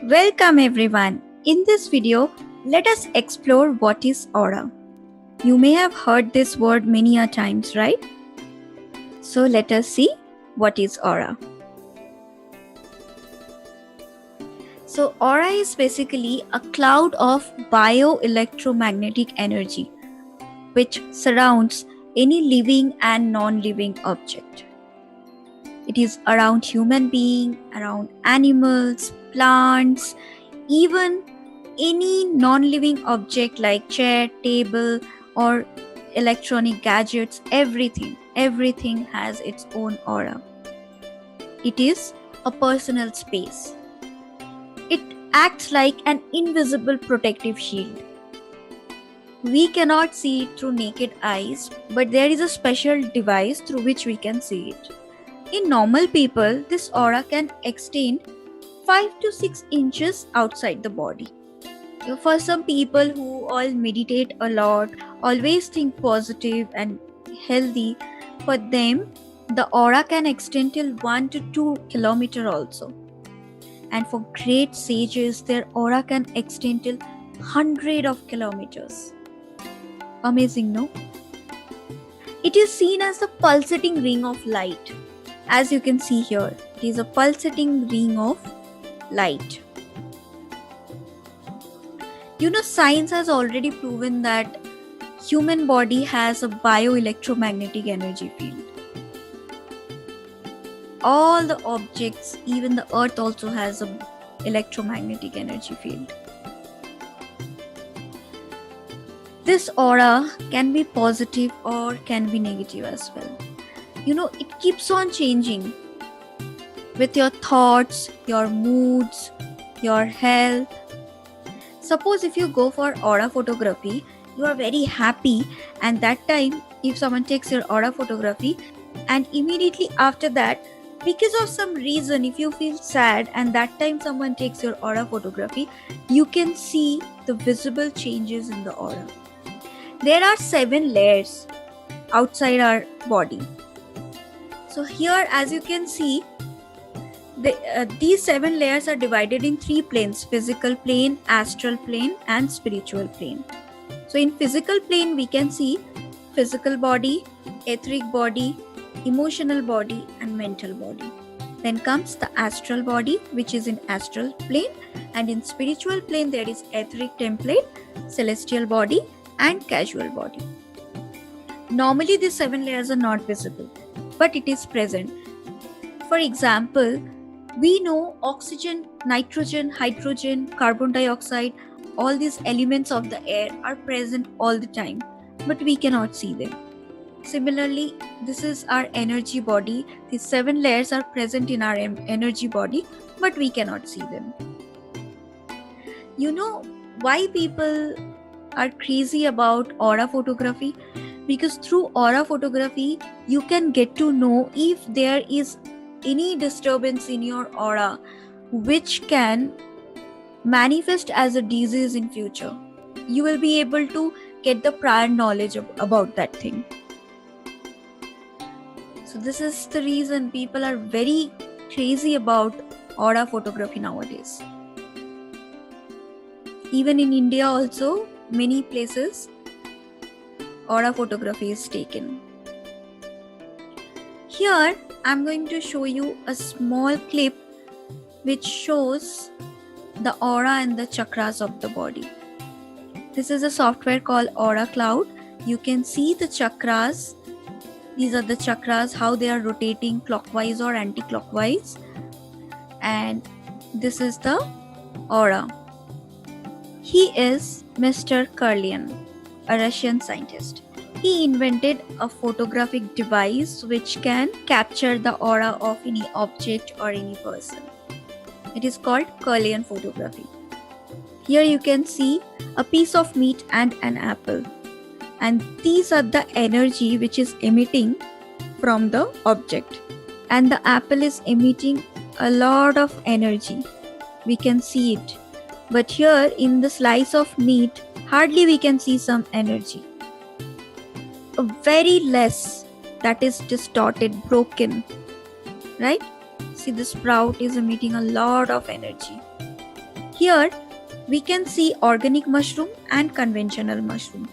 Welcome everyone. In this video, let us explore what is aura. You may have heard this word many a times, right? So let us see what is aura. So aura is basically a cloud of bioelectromagnetic energy which surrounds any living and non-living object. It is around human beings, around animals, plants, even any non-living object like chair, table, or electronic gadgets. Everything has its own aura. It is a personal space. It acts like an invisible protective shield. We cannot see it through naked eyes, but there is a special device through which we can see it. In normal people, this aura can extend 5 to 6 inches outside the body. For some people who all meditate a lot, always think positive and healthy, for them the aura can extend till 1 to 2 kilometer also. And for great sages, their aura can extend till 100 of kilometers. Amazing, no? It is seen as the pulsating ring of light. As you can see here, it is a pulsating ring of light. Science has already proven that human body has a bioelectromagnetic energy field. All the objects, even the earth also has a electromagnetic energy field. This aura can be positive or can be negative as well. It keeps on changing with your thoughts, your moods, your health. Suppose if you go for aura photography, you are very happy, and that time if someone takes your aura photography, and immediately after that, because of some reason, if you feel sad and that time someone takes your aura photography, you can see the visible changes in the aura. There are 7 layers outside our body. So here, as you can see, these 7 layers are divided in 3 planes: physical plane, astral plane, and spiritual plane. So in physical plane, we can see physical body, etheric body, emotional body, and mental body. Then comes the astral body, which is in astral plane, and in spiritual plane there is etheric template, celestial body, and casual body. Normally these 7 layers are not visible, but it is present. For example, we know oxygen, nitrogen, hydrogen, carbon dioxide, all these elements of the air are present all the time, but we cannot see them. Similarly, this is our energy body. These 7 layers are present in our energy body, but we cannot see them. You know why people are crazy about aura photography? Because through aura photography, you can get to know if there is any disturbance in your aura which can manifest as a disease in future. You will be able to get the prior knowledge about that thing. So this is the reason people are very crazy about aura photography nowadays. Even in India also, many places aura photography is taken. Here I'm going to show you a small clip which shows the aura and the chakras of the body. This is a software called Aura Cloud. You can see the chakras. These are the chakras, how they are rotating clockwise or anti-clockwise. And this is the aura. He is Mr. Kirlian, a Russian scientist. He invented a photographic device which can capture the aura of any object or any person. It is called Kirlian photography. Here you can see a piece of meat and an apple. And these are the energy which is emitting from the object. And the apple is emitting a lot of energy. We can see it. But here in the slice of meat, hardly we can see some energy. A very less, that is distorted, broken, right? See, the sprout is emitting a lot of energy. Here we can see organic mushroom and conventional mushroom,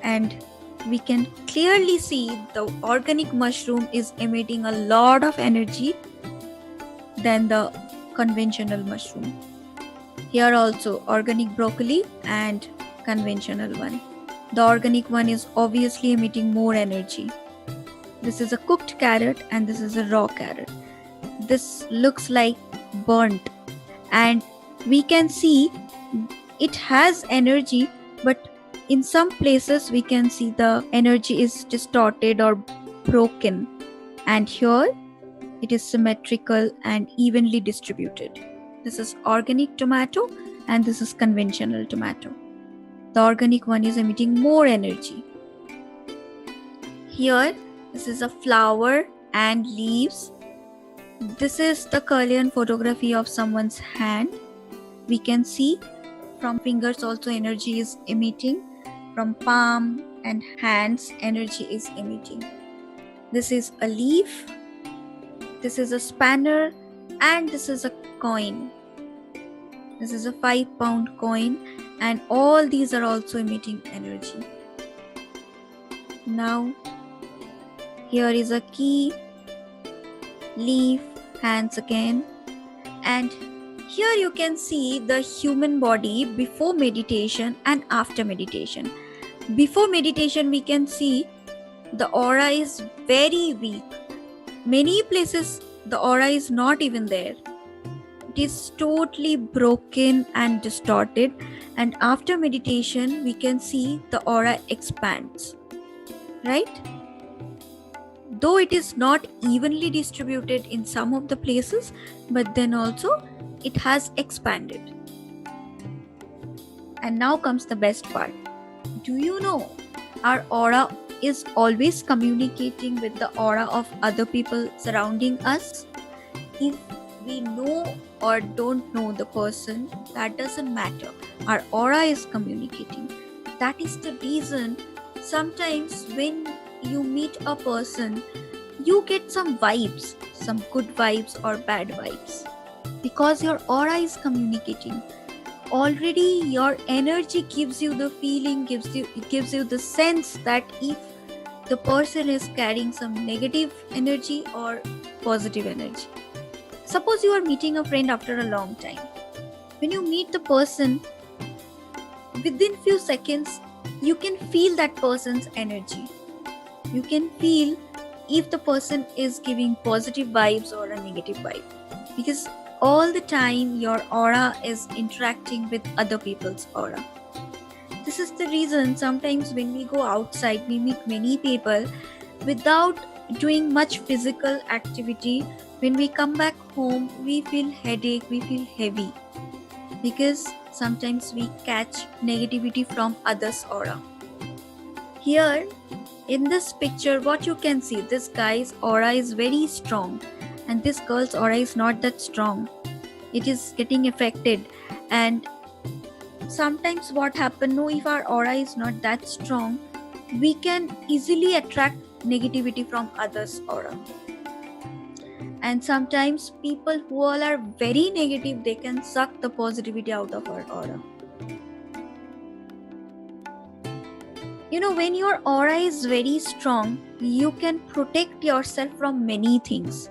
and we can clearly see the organic mushroom is emitting a lot of energy than the conventional mushroom. Here also organic broccoli and conventional one. The organic one is obviously emitting more energy. This is a cooked carrot and this is a raw carrot. This looks like burnt, and we can see it has energy, but in some places we can see the energy is distorted or broken, and here it is symmetrical and evenly distributed. This is organic tomato and this is conventional tomato. The organic one is emitting more energy. Here this is a flower and leaves. This is the Kirlian photography of someone's hand. We can see from fingers also energy is emitting, from palm and hands energy is emitting. This is a leaf, this is a spanner, and this is a coin. This is a 5-pound coin, and all these are also emitting energy. Now here is a key, leaf, hands again, and here you can see the human body before meditation and after meditation. Before meditation we can see the aura is very weak. Many places the aura is not even there. It is totally broken and distorted, and after meditation we can see the aura expands, right? Though it is not evenly distributed in some of the places, but then also it has expanded. And now comes the best part. Do you know our aura is always communicating with the aura of other people surrounding us? If we know or don't know the person, that doesn't matter. Our aura is communicating. That is the reason sometimes when you meet a person, you get some vibes, some good vibes or bad vibes, because your aura is communicating. Already your energy gives you the feeling, gives you the sense that if the person is carrying some negative energy or positive energy. Suppose you are meeting a friend after a long time. When you meet the person, within few seconds you can feel that person's energy. You can feel if the person is giving positive vibes or a negative vibe, because all the time your aura is interacting with other people's aura. This is the reason sometimes when we go outside we meet many people without doing much physical activity. When we come back home we feel headache, we feel heavy, because sometimes we catch negativity from others' aura. Here in this picture what you can see, this guy's aura is very strong and this girl's aura is not that strong. It is getting affected, and sometimes what happen, if our aura is not that strong, we can easily attract negativity from others' aura. And sometimes people who all are very negative, they can suck the positivity out of our aura. When your aura is very strong, you can protect yourself from many things.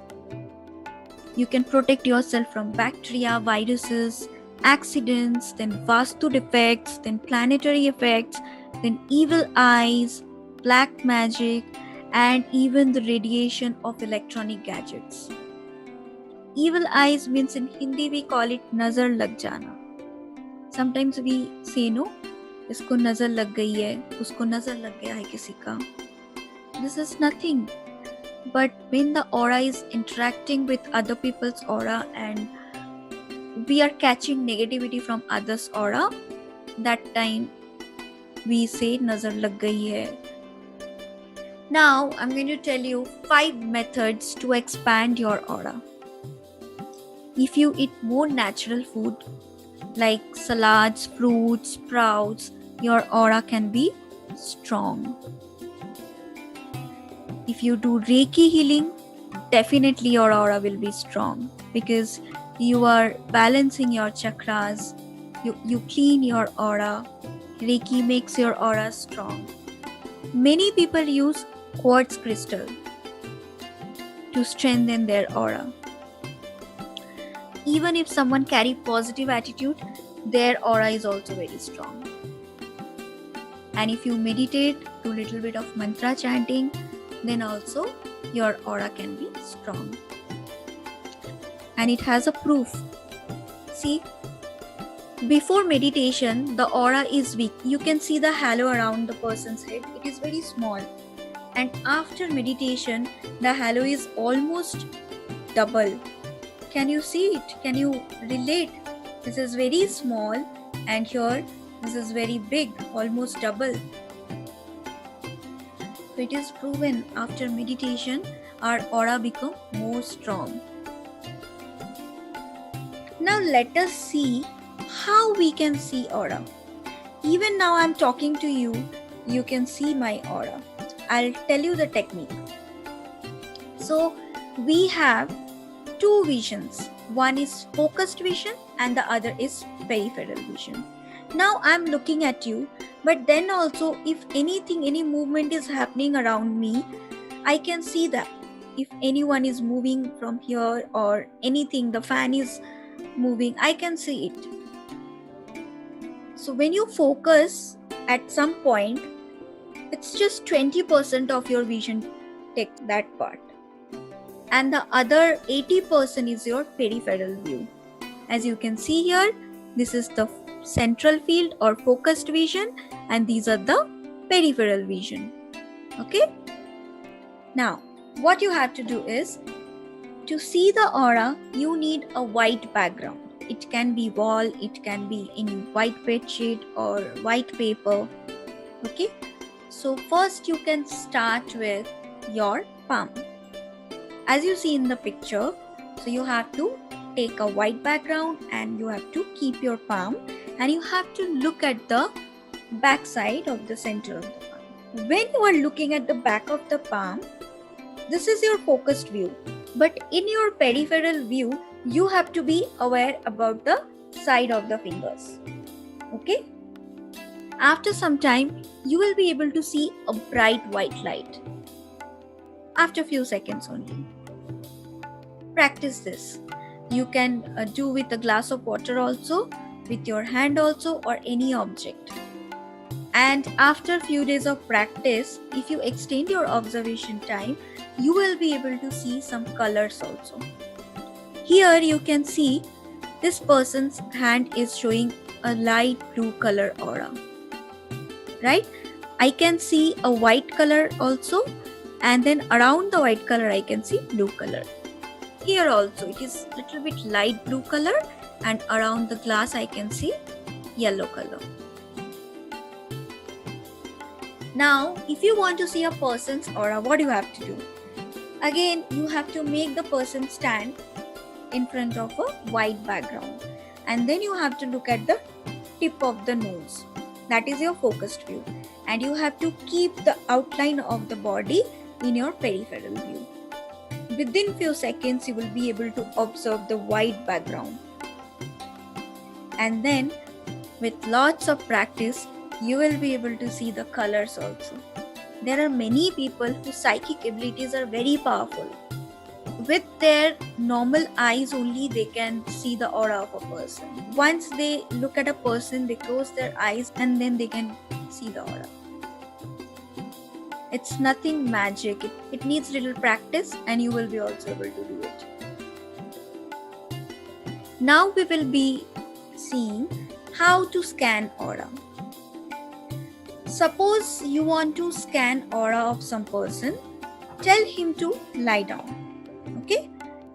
You can protect yourself from bacteria, viruses, accidents, then vastu defects, then planetary effects, then evil eyes, black magic, and even the radiation of electronic gadgets. Evil eyes means in Hindi we call it nazar lag jana. Sometimes we say, no, इसको नजर लग गई है, उसको नजर लग गया है किसी का. This is nothing. But when the aura is interacting with other people's aura and we are catching negativity from others' aura, that time we say nazar lag gayi hai. Now I'm going to tell you 5 methods to expand your aura. If you eat more natural food like salads, fruits, sprouts, your aura can be strong. If you do Reiki healing, definitely your aura will be strong, because You are balancing your chakras. You clean your aura. Reiki makes your aura strong. Many people use quartz crystal to strengthen their aura. Even if someone carry positive attitude, their aura is also very strong. And if you meditate, do little bit of mantra chanting, then also your aura can be strong. And it has a proof. See, before meditation, the aura is weak. You can see the halo around the person's head. It is very small. And after meditation, the halo is almost double. Can you see it? Can you relate? This is very small, and here this is very big, almost double. So it is proven after meditation, our aura become more strong. Now let us see how we can see aura. Even now I'm talking to you, you can see my aura. I'll tell you the technique. So we have two visions. One is focused vision and the other is peripheral vision. Now I'm looking at you, but then also if any movement is happening around me, I can see that. If anyone is moving from here or anything, the fan is moving, I can see it. So when you focus at some point, it's just 20% of your vision, take that part. And the other 80% is your peripheral view. As you can see here, this is the central field or focused vision, and these are the peripheral vision. Okay? Now, what you have to do is, to see the aura, you need a white background. It can be wall, it can be any white bedsheet or white paper. Okay? So first you can start with your palm. As you see in the picture, so you have to take a white background and you have to keep your palm and you have to look at the back side of the center of the palm. When you are looking at the back of the palm, this is your focused view. But in your peripheral view, you have to be aware about the side of the fingers. Okay? After some time, you will be able to see a bright white light. After few seconds only. Practice this. You can do with a glass of water also, with your hand also, or any object. And after few days of practice, if you extend your observation time, you will be able to see some colors also. Here you can see this person's hand is showing a light blue color aura. Right? I can see a white color also, and then around the white color I can see blue color. Here also it is little bit light blue color, and around the glass I can see yellow color. Now, if you want to see a person's aura, what do you have to do? Again, you have to make the person stand in front of a white background, and then you have to look at the tip of the nose. That is your focused view, and you have to keep the outline of the body in your peripheral view. Within few seconds, you will be able to observe the white background. And then, with lots of practice, you will be able to see the colors also. There are many people whose psychic abilities are very powerful. With their normal eyes only, they can see the aura of a person. Once they look at a person, they close their eyes and then they can see the aura. It's nothing magic. It needs little practice and you will be also able to do it. Now we will be seeing how to scan aura. Suppose you want to scan aura of some person, tell him to lie down. Okay?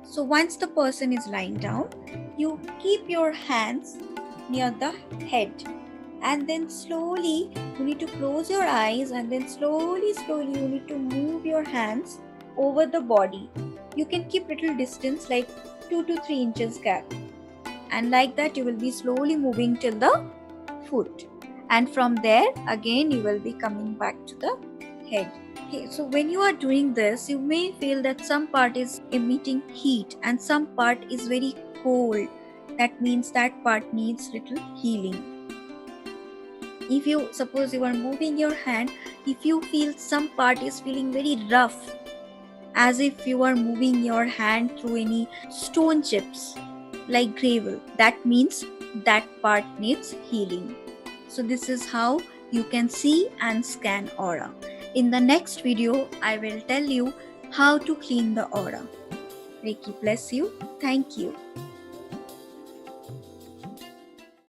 So once the person is lying down, you keep your hands near the head. And then slowly you need to close your eyes, and then slowly you need to move your hands over the body. You can keep little distance like 2 to 3 inches gap. And like that you will be slowly moving till the foot. And from there again you will be coming back to the head. Okay, so when you are doing this, you may feel that some part is emitting heat and some part is very cold, that means that part needs little healing. If you suppose you are moving your hand, if you feel some part is feeling very rough, as if you are moving your hand through any stone chips like gravel, that means that part needs healing. So this is how you can see and scan aura. In the next video, I will tell you how to clean the aura. Reiki bless you. Thank you.